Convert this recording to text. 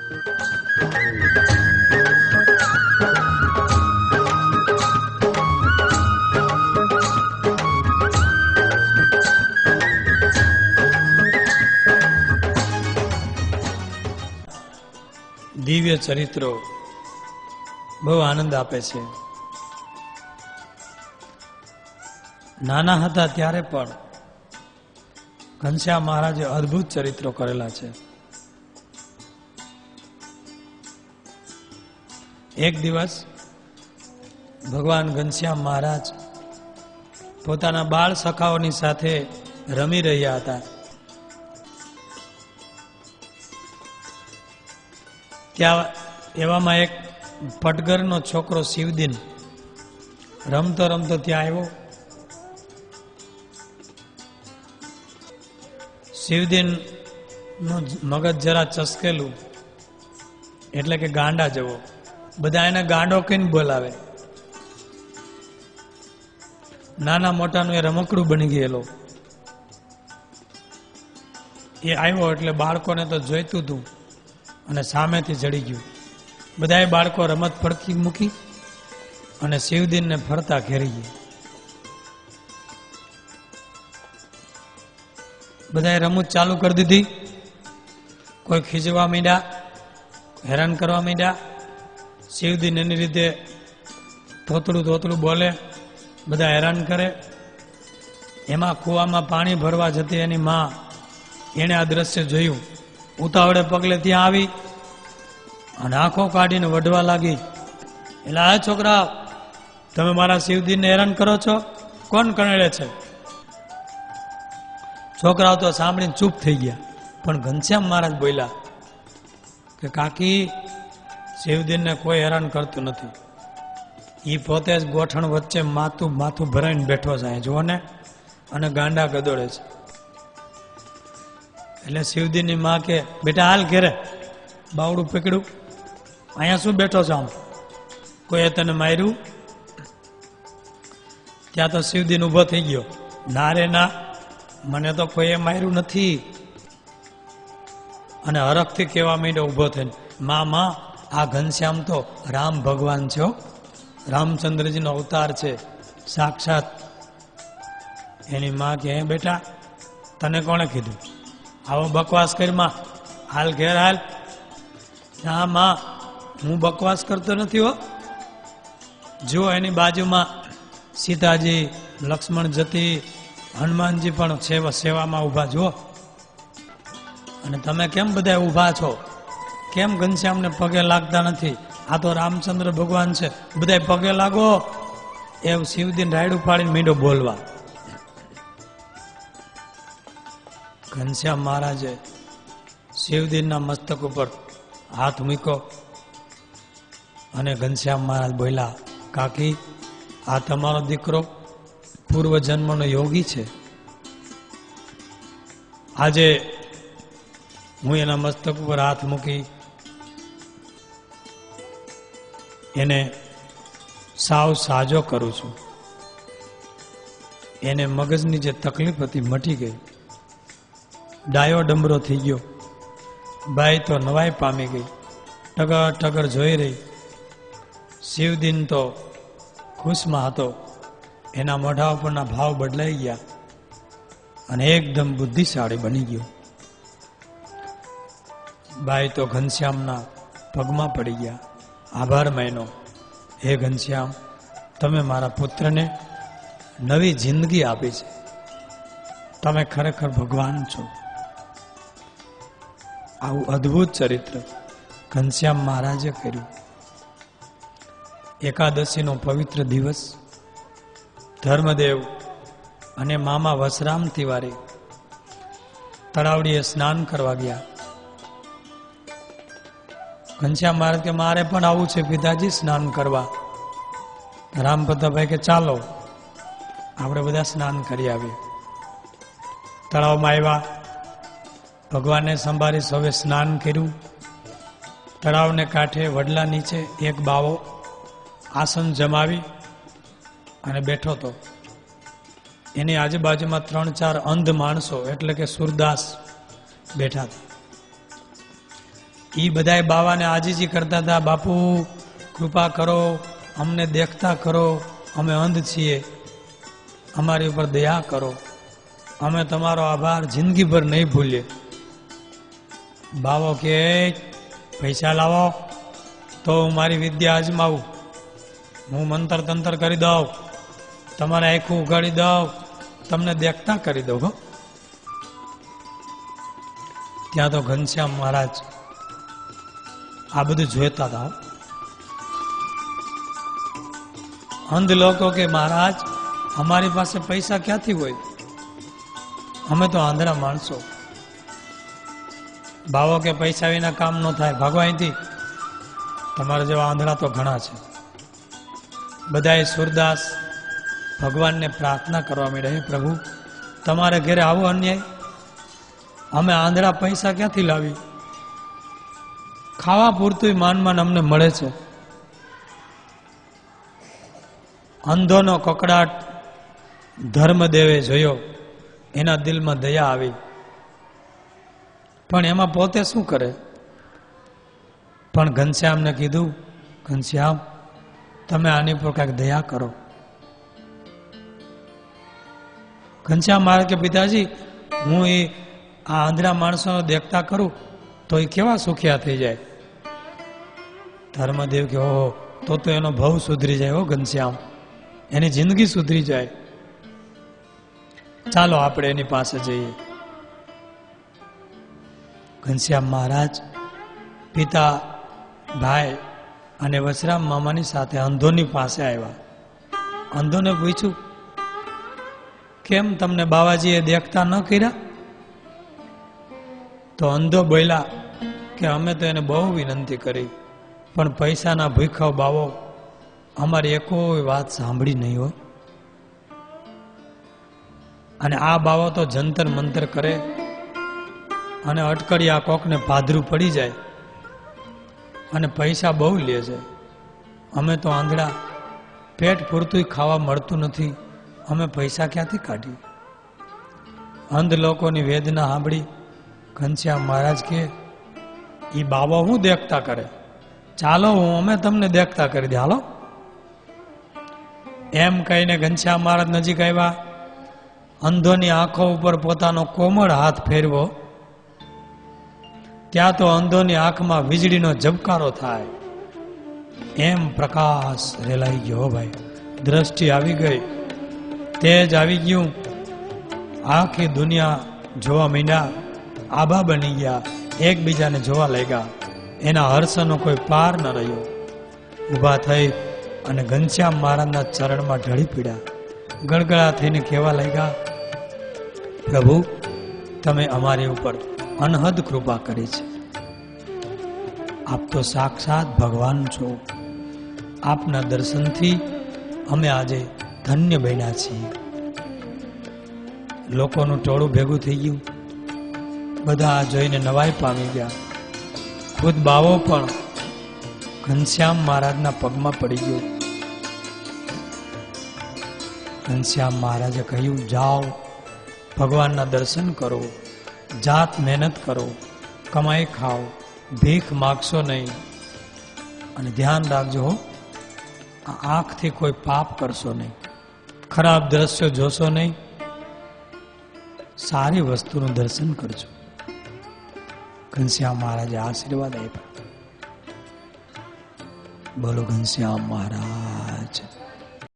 દિવ્ય ચરિત્રો બહુ આનંદ આપે છે. નાના હતા ત્યારે પણ ઘનશ્યામ મહારાજે અદ્ભુત ચરિત્રો કરેલા છે. એક દિવસ ભગવાન ઘનશ્યામ મહારાજ પોતાના બાળ સખાઓની સાથે રમી રહ્યા હતા. ત્યાં એવામાં એક પટગરનો છોકરો શિવદીન રમતો રમતો ત્યાં આવ્યો. શિવદીનનું મગજ જરા ચસકેલું એટલે કે ગાંડા જેવો. બધા એને ગાંડો કહીને બોલાવે. નાના મોટાનું એ રમકડું બની ગયેલો. એ આવ્યો એટલે બાળકોને તો જોઈતું હતું અને સામેથી જડી ગયું. બધાએ બાળકો રમત ફડકી મૂકી અને શિવદીનને ફરતા ઘેરી ગયા. બધાએ રમૂજ ચાલુ કરી દીધી. કોઈ ખીજવા માંડ્યા, હેરાન કરવા માંડ્યા. શિવદીન એની રીતે થોતડું બોલે, બધા હેરાન કરે. એમાં કૂવામાં પાણી ભરવા જતી એની માં એણે આ દ્રશ્ય જોયું. ઉતાવળે પગલે ત્યાં આવી અને આંખો કાઢીને વઢવા લાગી. એટલે આ છોકરા, તમે મારા શિવદીનને હેરાન કરો છો, કોણ કણેડે છે? છોકરાઓ તો સાંભળીને ચૂપ થઈ ગયા. પણ ઘનશ્યામ મહારાજ બોલ્યા કે કાકી, શિવદીનને કોઈ હેરાન કરતું નથી. એ પોતે જ ગોઠણ વચ્ચે માથું ભરાઈને બેઠો છે, જુઓ ને, અને ગાંડા ગદોડે છે. એટલે શિવદીનની માં કે, બેટા હાલ ઘેરે, બાવડું પકડ્યું, અહીંયા શું બેઠો છો? આમ કોઈએ તને માર્યું? ત્યાં તો શિવદીન ઉભો થઈ ગયો. ના રે ના, મને તો કોઈએ માર્યું નથી. અને હરખથી કહેવા માંડ્યો ઉભો થઈને, માં આ ઘનશ્યામ તો રામ ભગવાન છે, રામચંદ્રજીનો અવતાર છે સાક્ષાત. એની માં કે, બેટા તને કોણે કીધું? આવો બકવાસ કરી માં, હાલ ઘેર હાલ. ના માં, હું બકવાસ કરતો નથી હો. જો એની બાજુમાં સીતાજી, લક્ષ્મણ જતી, હનુમાનજી પણ સેવામાં ઊભા જુઓ. અને તમે કેમ બધા ઊભા છો? કેમ ઘનશ્યામને પગે લાગતા નથી? આ તો રામચંદ્ર ભગવાન છે, બધા પગે લાગો. એવું શિવદીન રાયડું પાડીને મીંડો બોલવા. ઘનશ્યામ મહારાજે શિવદીનના મસ્તક ઉપર હાથ મૂક્યો અને ઘનશ્યામ મહારાજ બોલ્યા, કાકી, આ તમારો દીકરો પૂર્વજન્મનો યોગી છે. આજે હું એના મસ્તક ઉપર હાથ મૂકી એને સાવ સાજો કરું છું. એને મગજની જે તકલીફ હતી મટી ગઈ. ડાયો ડમરો થઈ ગયો. બાઈ તો નવાઈ પામી ગઈ, ટગર જોઈ રહી. શિવદીન તો ખુશમાં હતો. એના મોઢા ઉપરના ભાવ બદલાઈ ગયા અને એકદમ બુદ્ધિશાળી બની ગયો. બાઈ તો ઘનશ્યામના પગમાં પડી ગયા, આભાર માન્યો. હે ઘનશ્યામ, તમે મારા પુત્રને નવી જિંદગી આપી છે. તમે ખરેખર ભગવાન છો. આવું અદ્ભુત ચરિત્ર ઘનશ્યામ મહારાજે કર્યું. એકાદશીનો પવિત્ર દિવસ ધર્મદેવ અને મામા વસરામ તિવારી તળાવડીએ સ્નાન કરવા ગયા. ઘનશ્યામ મહારાજ કે, મારે પણ આવું છે પિતાજી સ્નાન કરવા. રામપતાભાઈ કે, ચાલો આપણે બધા સ્નાન કરી આવીએ. તળાવમાં આવ્યા, ભગવાનને સંભાળી સૌએ સ્નાન કર્યું. તળાવને કાંઠે વડલા નીચે એક બાવો આસન જમાવી અને બેઠો હતો. એની આજુબાજુમાં 3-4 અંધ માણસો એટલે કે સુરદાસ બેઠા હતા. એ બધાય બાવાને આજીજી કરતા હતા, બાપુ કૃપા કરો, અમને દેખતા કરો, અમે અંધ છીએ, અમારી ઉપર દયા કરો, અમે તમારો આભાર જિંદગીભર નહીં ભૂલીએ. બાવો કે પૈસા લાવો તો હું મારી વિદ્યા અજમાવું, હું મંતર તંતર કરી દઉં, તમારે આખું ઉગાડી દઉં, તમને દેખતા કરી દઉં. હો, ત્યાં તો ઘનશ્યામ મહારાજ આ બધું જોતા હતા. અંધ લોકો કે મહારાજ અમારી પાસે પૈસા ક્યાંથી હોય, અમે તો આંધળા માણસો. બાવો કે પૈસા વિના કામ ન થાય, ભાગો અહીંથી, તમારા જેવા આંધળા તો ઘણા છે. બધાએ સુરદાસ ભગવાનને પ્રાર્થના કરવા માંડ્યા, હે પ્રભુ તમારે ઘરે આવો અન્યાય, અમે આંધળા પૈસા ક્યાંથી લાવી, ખાવા પૂરતું માન અમને મળે છે. અંધોનો કકડાટ ધર્મદેવે જોયો, એના દિલમાં દયા આવી, પણ એમાં પોતે શું કરે. પણ ઘનશ્યામને કીધું, ઘનશ્યામ તમે આની પર કાંઈક દયા કરો. ઘનશ્યામ મહારાજ કે પિતાજી હું આ આંધળા માણસોનો દેખતા કરું તો એ કેવા સુખિયા થઈ જાય. ધર્મદેવ કે ઓહો, તો એનો ભવ સુધરી જાય. હો ઘનશ્યામ, એની જિંદગી સુધરી જાય. ચાલો આપણે એની પાસે જઈએ. ઘનશ્યામ મહારાજ પિતા, ભાઈ અને વચરામ મામાની સાથે અંધોની પાસે આવ્યા. અંધોને પૂછ્યું, કેમ તમને બાવાજીએ દેખતા ન કર્યા? તો અંધો બોલ્યા કે અમે તો એને બહુ વિનંતી કરી, પણ પૈસાના ભૂખાઓ બાવો અમારી કોઈ વાત સાંભળી નહીં હો. અને આ બાવો તો જંતર મંતર કરે અને અટકળિયા કોકને પાધરું પડી જાય અને પૈસા બહુ લે છે. અમે તો આંધળા, પેટ પૂરતું ખાવા મળતું નથી, અમે પૈસા ક્યાંથી કાઢીએ? અંધ લોકોની વેદના સાંભળી ઘનશ્યામ મહારાજ કે એ બાબા હું દેખતા કરે, ચાલો અમે તમને દેખતા કરી દે, હાલો. એમ કહીને ઘનશ્યામ મહારાજ નજીક આવ્યા. અંધોની આંખો ઉપર પોતાનો કોમળ હાથ ફેરવો, ત્યાં તો અંધોની આંખમાં વીજળીનો ઝબકારો થાય, એમ પ્રકાશ રેલાઈ ગયો. ભાઈ દ્રષ્ટિ આવી ગઈ, તેજ આવી ગયું, આખી દુનિયા જોવા માંડ્યા, આભા બની ગયા, એકબીજાને જોવા લાગ્યા. એના હર્ષનો કોઈ પાર ન રહ્યો. ઊભા થઈ અને ઘનશ્યામ મહારાજના ચરણમાં ઢળી પીડ્યા. ગળગળા થઈને કહેવા લાગ્યા, પ્રભુ તમે અમારી ઉપર અનહદ કૃપા કરી છે, આપ તો સાક્ષાત ભગવાન છો. આપના દર્શનથી અમે આજે ધન્ય બન્યા છીએ. લોકોનું ટોળું ભેગું થઈ ગયું, બધા જોઈને નવાઈ પામી ગયા. ખુદ બાવો પણ ઘનશ્યામ મહારાજના પગમાં પડી ગયો. ઘનશ્યામ મહારાજે કહ્યું, જાઓ ભગવાનના દર્શન કરો, જાત મહેનત કરો, કમાઈ ખાઓ, ભીખ માગશો નહીં, અને ધ્યાન રાખજો હો, આ આંખથી કોઈ પાપ કરશો નહીં, ખરાબ દ્રશ્યો જોશો નહીં, સારી વસ્તુનું દર્શન કરજો. ઘનશ્યામ મહારાજે આશીર્વાદ આપ્યા. બોલો ઘનશ્યામ મહારાજ.